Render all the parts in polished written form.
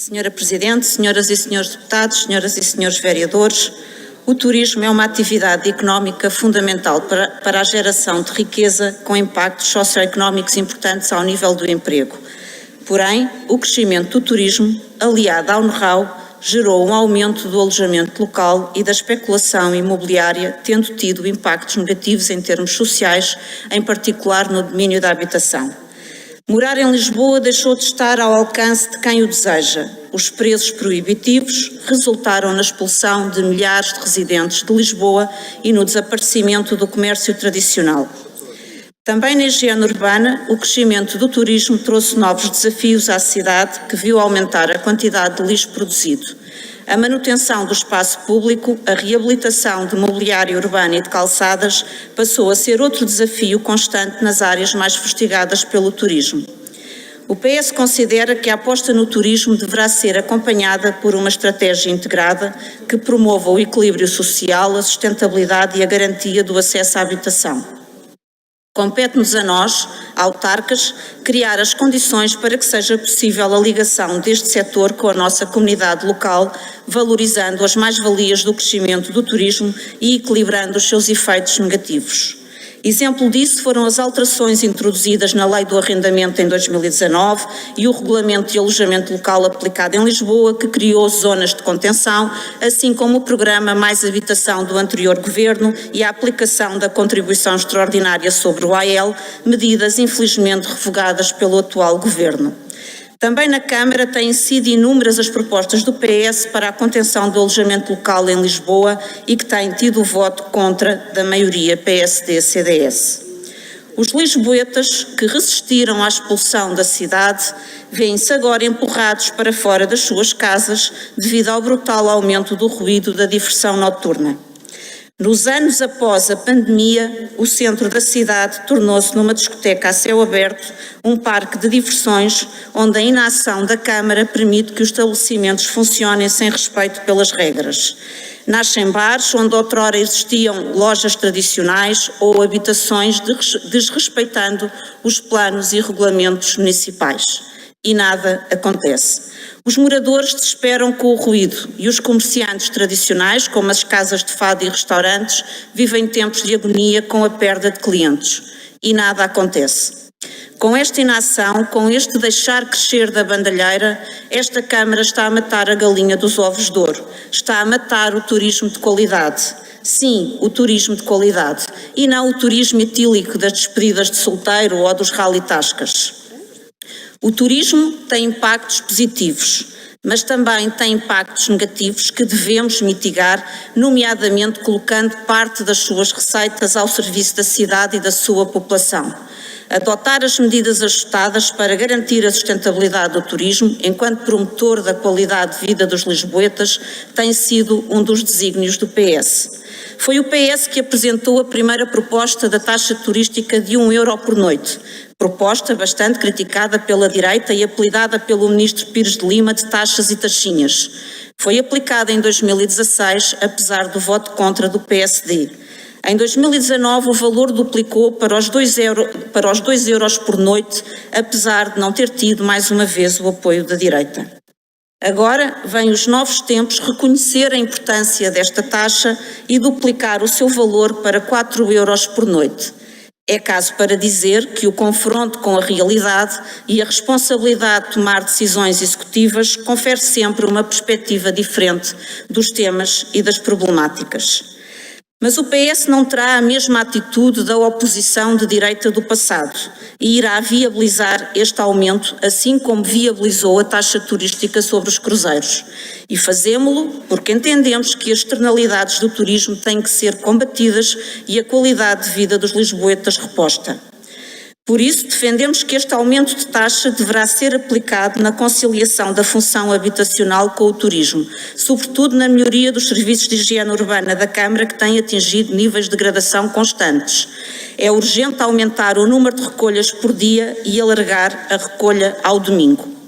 Senhora Presidente, senhoras e senhores deputados, senhoras e senhores vereadores, o turismo é uma atividade económica fundamental para a geração de riqueza com impactos socioeconómicos importantes ao nível do emprego. Porém, o crescimento do turismo, aliado ao know-how, gerou um aumento do alojamento local e da especulação imobiliária, tendo tido impactos negativos em termos sociais, em particular no domínio da habitação. Morar em Lisboa deixou de estar ao alcance de quem o deseja. Os preços proibitivos resultaram na expulsão de milhares de residentes de Lisboa e no desaparecimento do comércio tradicional. Também na higiene urbana, o crescimento do turismo trouxe novos desafios à cidade, que viu aumentar a quantidade de lixo produzido. A manutenção do espaço público, a reabilitação de mobiliário urbano e de calçadas passou a ser outro desafio constante nas áreas mais fustigadas pelo turismo. O PS considera que a aposta no turismo deverá ser acompanhada por uma estratégia integrada que promova o equilíbrio social, a sustentabilidade e a garantia do acesso à habitação. Compete-nos a nós, autarcas, criar as condições para que seja possível a ligação deste setor com a nossa comunidade local, valorizando as mais-valias do crescimento do turismo e equilibrando os seus efeitos negativos. Exemplo disso foram as alterações introduzidas na Lei do Arrendamento em 2019 e o Regulamento de Alojamento Local aplicado em Lisboa, que criou zonas de contenção, assim como o programa Mais Habitação do anterior Governo e a aplicação da Contribuição Extraordinária sobre o AEL, medidas infelizmente revogadas pelo atual Governo. Também na Câmara têm sido inúmeras as propostas do PS para a contenção do alojamento local em Lisboa e que têm tido o voto contra da maioria PSD-CDS. Os lisboetas que resistiram à expulsão da cidade vêem-se agora empurrados para fora das suas casas devido ao brutal aumento do ruído da diversão noturna. Nos anos após a pandemia, o centro da cidade tornou-se numa discoteca a céu aberto, um parque de diversões, onde a inação da Câmara permite que os estabelecimentos funcionem sem respeito pelas regras. Nascem bares onde outrora existiam lojas tradicionais ou habitações desrespeitando os planos e regulamentos municipais. E nada acontece. Os moradores desesperam com o ruído e os comerciantes tradicionais, como as casas de fado e restaurantes, vivem tempos de agonia com a perda de clientes. E nada acontece. Com esta inação, com este deixar crescer da bandalheira, esta Câmara está a matar a galinha dos ovos de ouro. Está a matar o turismo de qualidade. Sim, o turismo de qualidade. E não o turismo etílico das despedidas de solteiro ou dos rally-tascas. O turismo tem impactos positivos, mas também tem impactos negativos que devemos mitigar, nomeadamente colocando parte das suas receitas ao serviço da cidade e da sua população. Adotar as medidas ajustadas para garantir a sustentabilidade do turismo, enquanto promotor da qualidade de vida dos lisboetas, tem sido um dos desígnios do PS. Foi o PS que apresentou a primeira proposta da taxa turística de €1 por noite, proposta bastante criticada pela direita e apelidada pelo ministro Pires de Lima de taxas e taxinhas. Foi aplicada em 2016, apesar do voto contra do PSD. Em 2019, o valor duplicou para os €2 por noite, apesar de não ter tido, mais uma vez, o apoio da direita. Agora, vêm os novos tempos reconhecer a importância desta taxa e duplicar o seu valor para €4 por noite. É caso para dizer que o confronto com a realidade e a responsabilidade de tomar decisões executivas confere sempre uma perspectiva diferente dos temas e das problemáticas. Mas o PS não terá a mesma atitude da oposição de direita do passado e irá viabilizar este aumento, assim como viabilizou a taxa turística sobre os cruzeiros. E fazemo-lo porque entendemos que as externalidades do turismo têm que ser combatidas e a qualidade de vida dos lisboetas reposta. Por isso, defendemos que este aumento de taxa deverá ser aplicado na conciliação da função habitacional com o turismo, sobretudo na melhoria dos serviços de higiene urbana da Câmara, que têm atingido níveis de degradação constantes. É urgente aumentar o número de recolhas por dia e alargar a recolha ao domingo.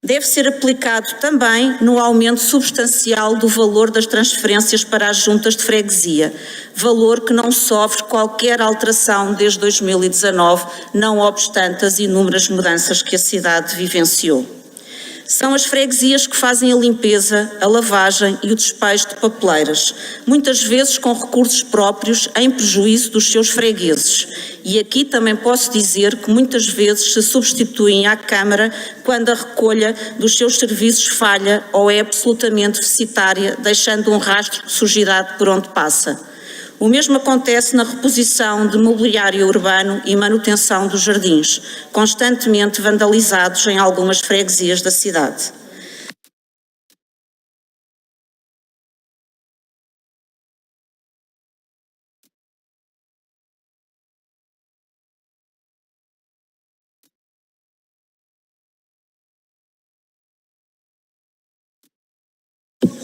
Deve ser aplicado também no aumento substancial do valor das transferências para as juntas de freguesia, valor que não sofre qualquer alteração desde 2019, não obstante as inúmeras mudanças que a cidade vivenciou. São as freguesias que fazem a limpeza, a lavagem e o despejo de papeleiras, muitas vezes com recursos próprios em prejuízo dos seus fregueses. E aqui também posso dizer que muitas vezes se substituem à Câmara quando a recolha dos seus serviços falha ou é absolutamente deficitária, deixando um rastro de sujidade por onde passa. O mesmo acontece na reposição de mobiliário urbano e manutenção dos jardins, constantemente vandalizados em algumas freguesias da cidade.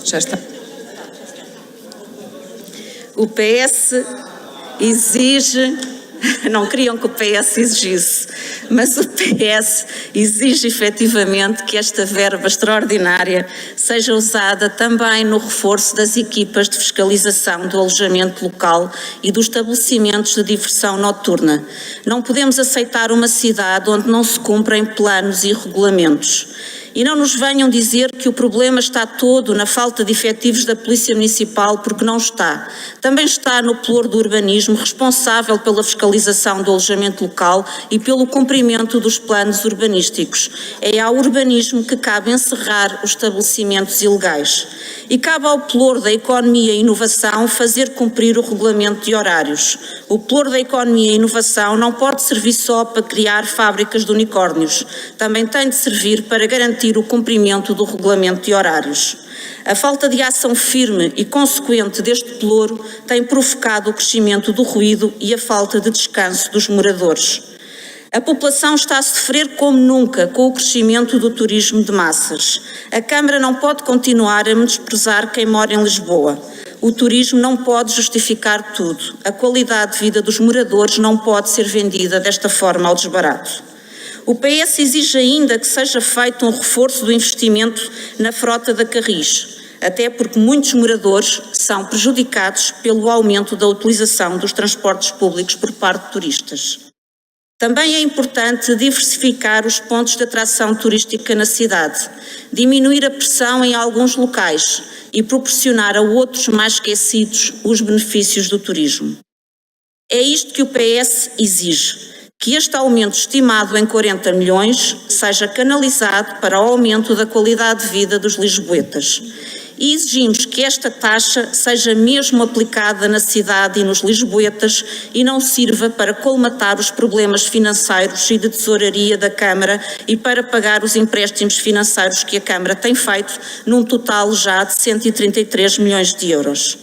Já está. O PS exige, não queriam que o PS exigisse, mas o PS exige efetivamente que esta verba extraordinária seja usada também no reforço das equipas de fiscalização do alojamento local e dos estabelecimentos de diversão noturna. Não podemos aceitar uma cidade onde não se cumprem planos e regulamentos. E não nos venham dizer que o problema está todo na falta de efetivos da Polícia Municipal, porque não está. Também está no pelouro do urbanismo, responsável pela fiscalização do alojamento local e pelo cumprimento dos planos urbanísticos. É ao urbanismo que cabe encerrar os estabelecimentos ilegais. E cabe ao pelouro da Economia e Inovação fazer cumprir o regulamento de horários. O pelouro da Economia e Inovação não pode servir só para criar fábricas de unicórnios. Também tem de servir para garantir o cumprimento do regulamento de horários. A falta de ação firme e consequente deste pelouro tem provocado o crescimento do ruído e a falta de descanso dos moradores. A população está a sofrer como nunca com o crescimento do turismo de massas. A Câmara não pode continuar a menosprezar quem mora em Lisboa. O turismo não pode justificar tudo. A qualidade de vida dos moradores não pode ser vendida desta forma ao desbarato. O PS exige ainda que seja feito um reforço do investimento na frota da Carris, até porque muitos moradores são prejudicados pelo aumento da utilização dos transportes públicos por parte de turistas. Também é importante diversificar os pontos de atração turística na cidade, diminuir a pressão em alguns locais e proporcionar a outros mais esquecidos os benefícios do turismo. É isto que o PS exige. Que este aumento estimado em 40 milhões seja canalizado para o aumento da qualidade de vida dos lisboetas. E exigimos que esta taxa seja mesmo aplicada na cidade e nos lisboetas e não sirva para colmatar os problemas financeiros e de tesouraria da Câmara e para pagar os empréstimos financeiros que a Câmara tem feito, num total já de 133 milhões de euros.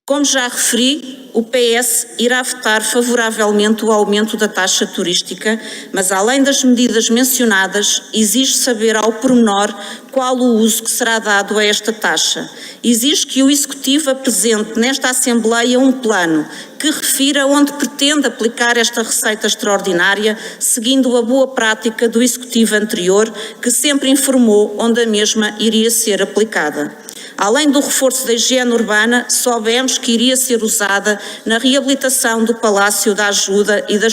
Como já referi, o PS irá votar favoravelmente o aumento da taxa turística, mas além das medidas mencionadas, exige saber ao pormenor qual o uso que será dado a esta taxa. Exige que o Executivo apresente nesta Assembleia um plano que refira onde pretende aplicar esta receita extraordinária, seguindo a boa prática do Executivo anterior, que sempre informou onde a mesma iria ser aplicada. Além do reforço da higiene urbana, soubemos que iria ser usada na reabilitação do Palácio da Ajuda e da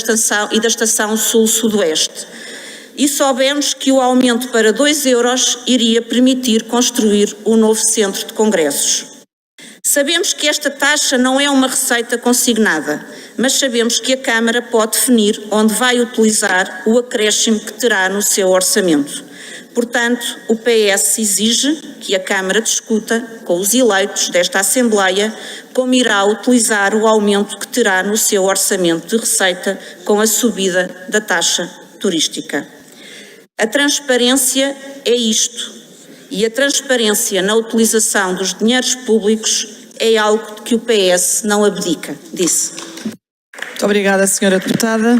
Estação Sul-Sudoeste. E soubemos que o aumento para 2 euros iria permitir construir um novo centro de congressos. Sabemos que esta taxa não é uma receita consignada, mas sabemos que a Câmara pode definir onde vai utilizar o acréscimo que terá no seu orçamento. Portanto, o PS exige que a Câmara discuta com os eleitos desta Assembleia como irá utilizar o aumento que terá no seu orçamento de receita com a subida da taxa turística. A transparência é isto, e a transparência na utilização dos dinheiros públicos é algo que o PS não abdica, disse. Muito obrigada, Sra. Deputada.